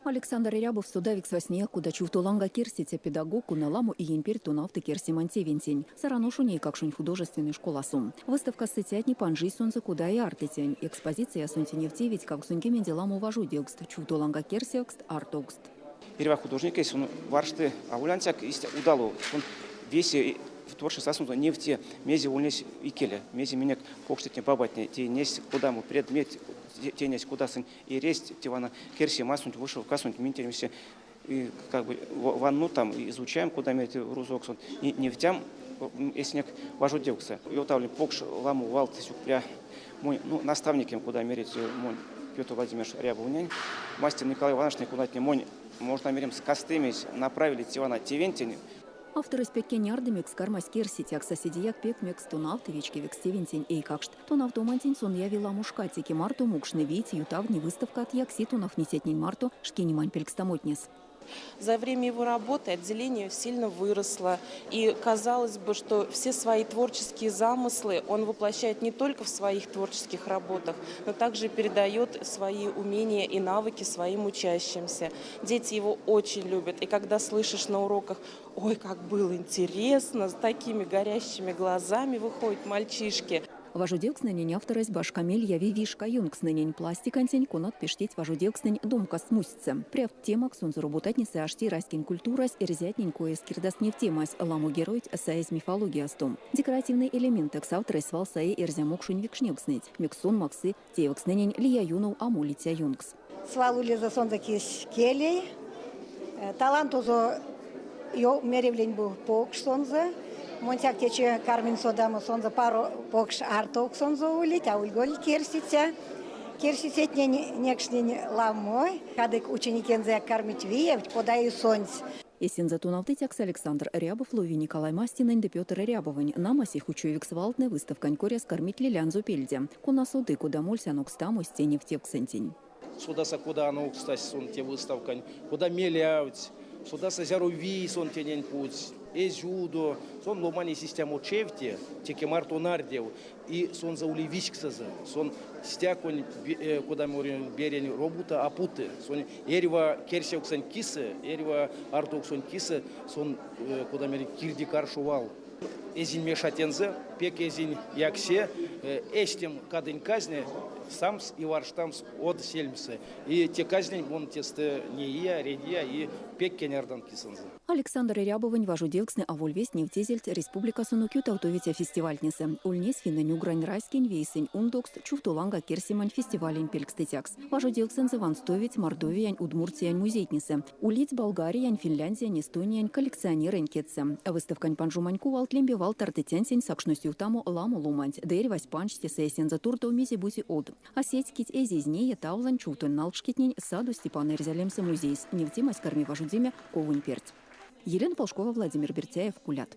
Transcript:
Александр Рябов судавик свасне, куда чувтуланга кирсите педагогу на ламу и емпер тунавты кирси мантевентень. Сараношу ней как шунь художественный школасум. Выставка сытятни панжи сонза куда и артетень. Экспозиция сунтиневтевить как суньки менделаму важу дегст. Чувтуланга кирсекст артогст. Ирва художника, если он варшты, а улянцак удалу, он весь в творчестве сосуд не в те мези улнесь и келе, мези меня кокштетне бабатне, те несь куда мы предмет, те несь куда сын и ресть, те вана керси масунь вышел касунь минтеримся и как бы ванну там изучаем, куда мерить рузок сон и нефтям, если не важу девкса. И вот там покш ламу валт сюкля мой наставником, куда мерить мой Петр Владимирович Рябовнянь, мастер Николай Иванович никуда не мой, можно мерим с костыми направили тивана тивентень. Автор из пекенярдемик скармась керсити, ак соседияк пек мекс тонавтовички векстевентень и какшт. Тонавтомантень сон явила мушкатики марту мукшны вить ютавни выставка от якси тонав несетнень марту шкинимань пелькстамотнес. За время его работы отделение сильно выросло. И казалось бы, что все свои творческие замыслы он воплощает не только в своих творческих работах, но также передает свои умения и навыки своим учащимся. Дети его очень любят. И когда слышишь на уроках: «Ой, как было интересно», с такими горящими глазами выходят мальчишки. Важудевкснень авторась башкамель яви вишка юнгснень пластикантень конат пештеть важудевкснень думка смусится. Пряв темак сунзу работать не сашти раскин культурас и резятненькое скирдаст не в темась ламу героить саез мифология стом. Декоративный элемент так авторой свал саи эрзямокшунь викшневкснеть. Миксон максы тевкснень лия юнов амулитя юнгс. Свалули за сондаки келей. Талант озо меревлень был покш сонза. Монтяк тече кармин содаму сонза пару покш арток сонза улить, а ульголь керсица. Керсицет некшнень ламой, кадык ученикензе кармить виев, подаю сонц. Есен затунавтытякс Александр Рябов, Лови Николай Мастинань да Петр Рябовань. На масих учуевик свалтне выставкань коря скормить лилянзу пельде. Куна соды, куда молься нокстаму стене в тевксентень. Сюда куда нокстась сон те выставкань, куда мелявать. Сюда созяру ви сон тенень путь, эзюдо, сон ломани систему чевте, теке марту нардев, и сон заули вишксаза, сон стяконь, куда мы берем робота апуты, сон эрева керсевксан кисы, эрева артуксан кисы, сон куда мы кирдикар шувал. Эзин мешатензе, пек эзин яксе, эстем кадень казни, самс и варштамс от сельмсы. И те казни, вон тесты не я, редия и пек кенердан кисанзе. Александр Рябовань важудевксны авольвес невтезельт республика сунукю таутовитя фестивальницы. Ульнес финнень угрань райскин вейсень ундокс чуфтуланга керсимань фестивалень пелькстетякс. Важудевксен заванстовить Мордовиянь удмуртиянь музейтницы. Улиц Болгариянь, Финляндиянь, Эстониянь коллекционерень кетце. Выставкань панжуманьку валтлембе валтартетянсень сакшностью таму ламу луманть. Дэрь васпанчте сессен за турта умизи бузи од. А сеть кить эзизнее таулань чуфтун налшкитнень саду Степана Эрзалемса музейс. Невтимась корми важудиме ковунь перц. Елена Полшкова, Владимир Бертяев, Кулят.